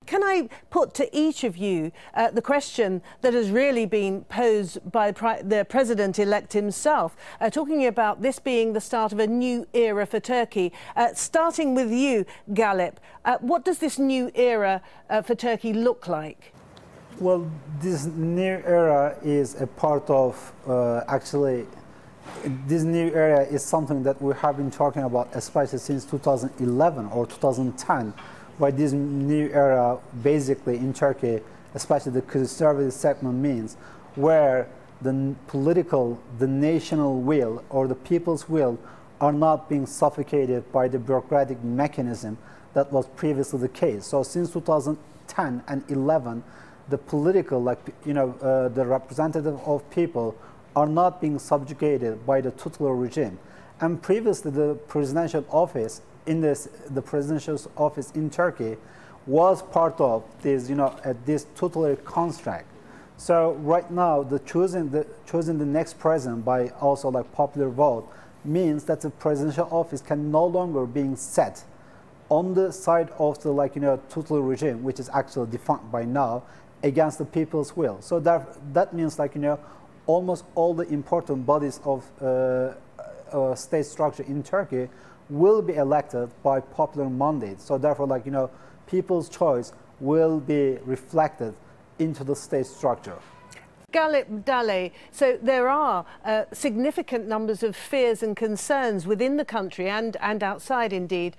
can I put to each of you the question that has really been posed by the president-elect himself, talking about this being the start of a new era for Turkey. Starting with you, Galip, what does this new era for Turkey look like? Well, this new era is a part of, actually, this new era is something that we have been talking about, especially since 2011 or 2010, why this new era basically in Turkey, especially the conservative segment, means where the political, the national will or the people's will are not being suffocated by the bureaucratic mechanism that was previously the case. So since 2010 and 11, the political, the representative of people are not being subjugated by the tutelar regime. And previously, the presidential office the presidential office in Turkey was part of this, this tutelary construct. So right now, choosing the next president by also popular vote means that the presidential office can no longer being set on the side of the tutelary regime, which is actually defined by now, against the people's will. So that means almost all the important bodies of state structure in Turkey will be elected by popular mandate. So therefore, people's choice will be reflected into the state structure. Galip, Dalay, so there are significant numbers of fears and concerns within the country and outside, indeed,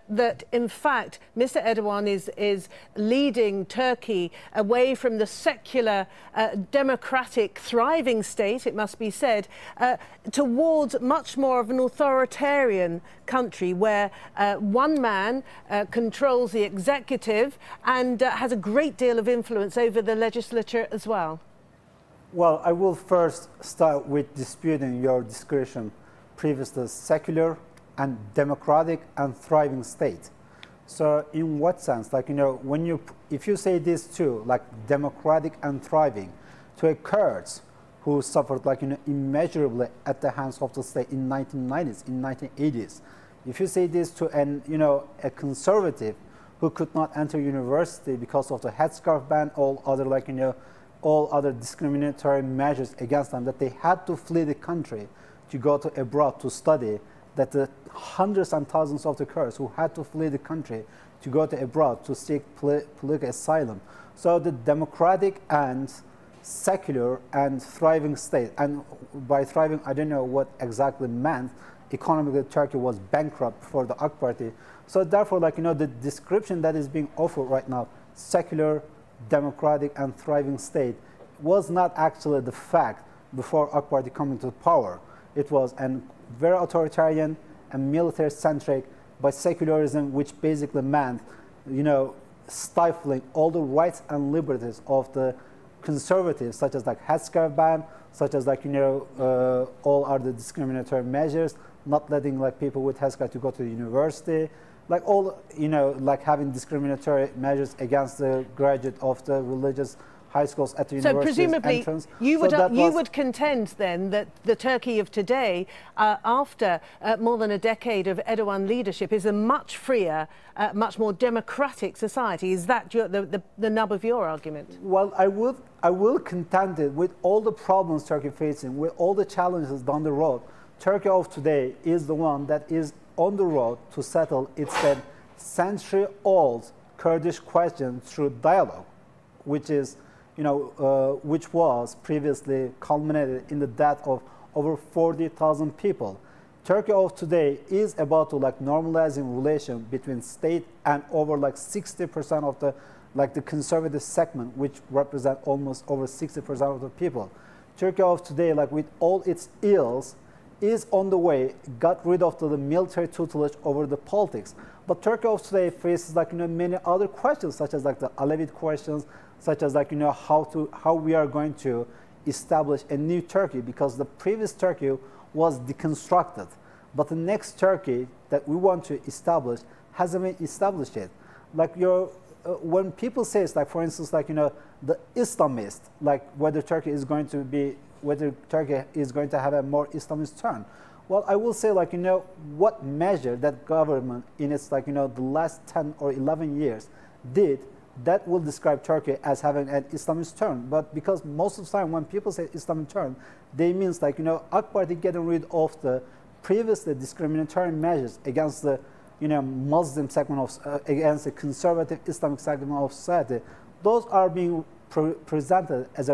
that in fact Mr. Erdogan is leading Turkey away from the secular, democratic, thriving state, it must be said, towards much more of an authoritarian country where one man controls the executive and has a great deal of influence over the legislature as well. Well, I will first start with disputing your description previously secular and democratic and thriving state. So in what sense, if you say these two, democratic and thriving, to a Kurds who suffered immeasurably at the hands of the state in 1990s, in 1980s, if you say this to a conservative who could not enter university because of the headscarf ban, all other discriminatory measures against them, that they had to flee the country to go to abroad to study, that the hundreds and thousands of the Kurds who had to flee the country to go to abroad to seek political asylum. So the democratic and secular and thriving state, and by thriving, I don't know what exactly meant. Economically, Turkey was bankrupt for the AK Party. So therefore, the description that is being offered right now, secular, democratic and thriving state, was not actually the fact before AK Party coming to power. It was a very authoritarian and military-centric by secularism, which basically meant, stifling all the rights and liberties of the conservatives, such as headscarf ban, such as all other discriminatory measures, not letting people with headscarf to go to the university, having discriminatory measures against the graduate of the religious high schools at the university's presumably entrance. You would contend then that the Turkey of today, after more than a decade of Erdogan leadership, is a much freer, much more democratic society. Is that the nub of your argument? Well, I will contend it with all the problems Turkey facing, with all the challenges down the road. Turkey of today is the one that is on the road to settle its century-old Kurdish question through dialogue, which is, which was previously culminated in the death of over 40,000 people. Turkey of today is about to normalizing relation between state and over 60% of the conservative segment, which represent almost over 60% of the people. Turkey of today, with all its ills, is on the way, got rid of the military tutelage over the politics. But Turkey of today faces many other questions, such as the Alevite questions, such as how we are going to establish a new Turkey, because the previous Turkey was deconstructed. But the next Turkey that we want to establish hasn't been established yet. When people say, for instance, the Islamist, whether Turkey is going to have a more Islamist turn. Well, I will say, what measure that government in its, the last 10 or 11 years did that will describe Turkey as having an Islamist turn. But because most of the time when people say Islamic turn, they means like, AK Party getting rid of the previously discriminatory measures against the, Muslim segment of, against the conservative Islamic segment of society. Those are being presented as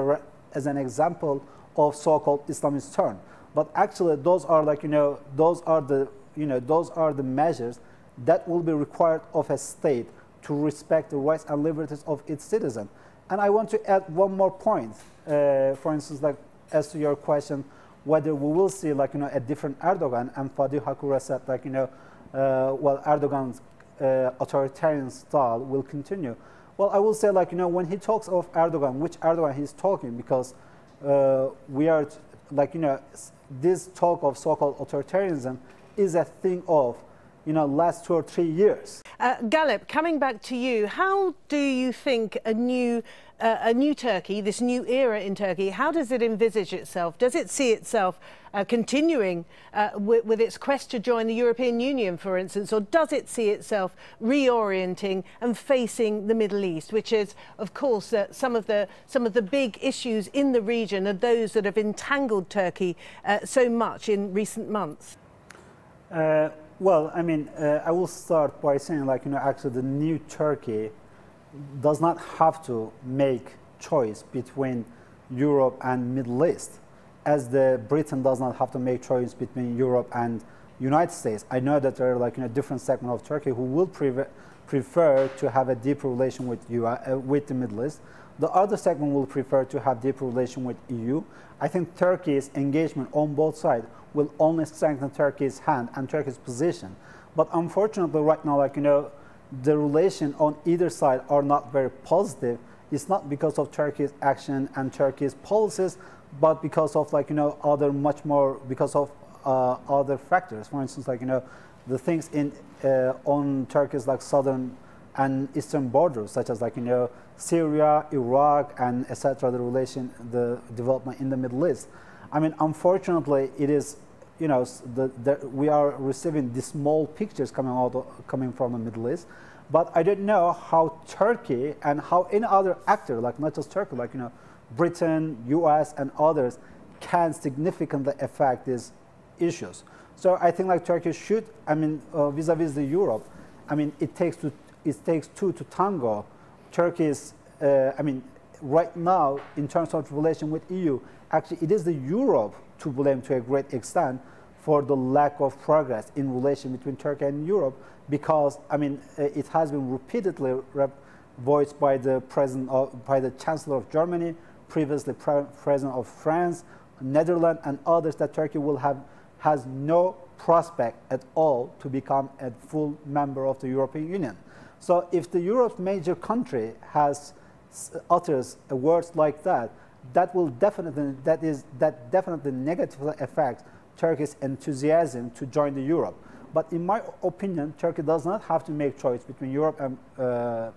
an example of so-called Islamist turn. But actually, those are like, those are the measures that will be required of a state to respect the rights and liberties of its citizens. And I want to add one more point. For instance, like as to your question, whether we will see like, a different Erdogan, and Fadil Hakura said like, well, Erdogan's authoritarian style will continue. Well, I will say like, when he talks of Erdogan, which Erdogan he's talking, because we are like, this talk of so-called authoritarianism is a thing of, last 2 or 3 years. Galip, coming back to you, how do you think a new Turkey, this new era in Turkey, how does it envisage itself? Does it see itself continuing with its quest to join the European Union, for instance, or does it see itself reorienting and facing the Middle East, which is, of course, some of the big issues in the region are those that have entangled Turkey so much in recent months? Well, I mean, I will start by saying, like, actually the new Turkey does not have to make choice between Europe and Middle East, as the Britain does not have to make choice between Europe and United States. I know that there are like, different segment of Turkey who will prefer to have a deeper relation with the Middle East. The other segment will prefer to have deeper relation with EU. I think Turkey's engagement on both sides will only strengthen Turkey's hand and Turkey's position. But unfortunately, right now, like, the relation on either side are not very positive. It's not because of Turkey's action and Turkey's policies, but because of like, other much more, because of other factors. For instance, like, the things in on Turkey's like southern and eastern borders, such as like, Syria, Iraq, and etc. The development in the Middle East. I mean, unfortunately, it is, we are receiving these small pictures coming from the Middle East. But I don't know how Turkey and how any other actor, like not just Turkey, like, Britain, US, and others, can significantly affect these issues. So I think like Turkey should, I mean, vis-a-vis the Europe, I mean, it takes two to tango. Turkey is, I mean, right now, in terms of relation with EU, actually, it is the Europe to blame to a great extent for the lack of progress in relation between Turkey and Europe, because, I mean, it has been repeatedly voiced by the by the Chancellor of Germany, previously President of France, Netherlands, and others, that Turkey has no prospect at all to become a full member of the European Union. So if the Europe's major country utters words like that, that definitely negatively affects Turkey's enthusiasm to join the Europe. But in my opinion, Turkey does not have to make choice between Europe and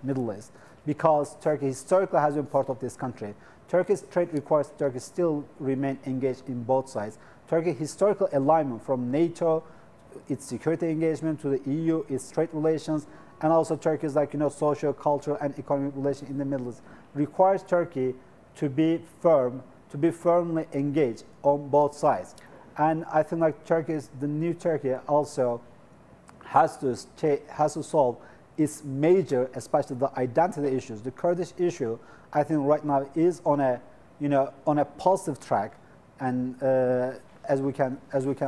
Middle East, because Turkey historically has been part of this country. Turkey's trade requires Turkey still remain engaged in both sides. Turkey's historical alignment from NATO, its security engagement, to the EU, its trade relations, and also Turkey's like, social, cultural, and economic relations in the Middle East requires Turkey to be firmly engaged on both sides. And I think like the new Turkey also has to solve its major, especially the identity issues. The Kurdish issue, I think right now is on a positive track, and as we can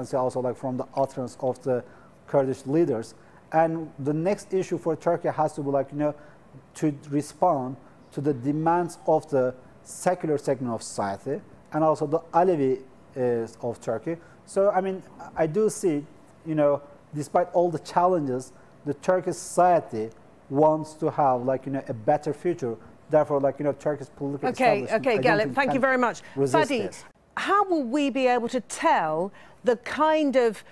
see also like from the utterance of the Kurdish leaders. And the next issue for Turkey has to be like, to respond to the demands of the secular segment of society and also the Alevi of Turkey. So, I mean, I do see, despite all the challenges, the Turkish society wants to have like, a better future. Therefore, like, Turkish political establishment. Okay, Galip, thank you very much. Fadi, this. How will we be able to tell the kind of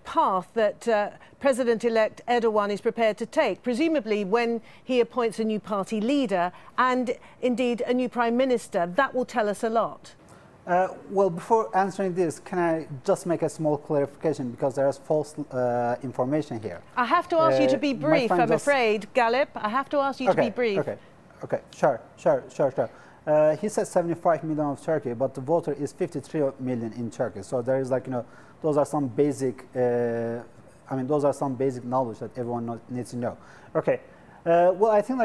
path that President-elect Erdogan is prepared to take? Presumably, when he appoints a new party leader and indeed a new prime minister, that will tell us a lot. Well, before answering this, can I just make a small clarification because there is false information here. I have to ask you to be brief, I'm afraid, Galip. I have to ask you to be brief. Okay, sure. He said 75 million of Turkey, but the voter is 53 million in Turkey. So there is those are some basic, those are some basic knowledge that everyone needs to know. Okay, well, I think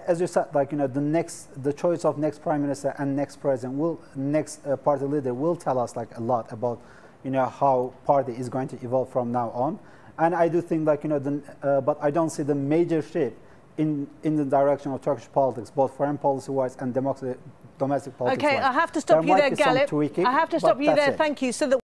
as you said, the choice of next prime minister and next president next party leader will tell us a lot about, how party is going to evolve from now on. And I do think but I don't see the major shift in the direction of Turkish politics, both foreign policy-wise and domestic politics-wise. Okay, I have to stop you there, Galip. I have to stop you there. Thank you. So that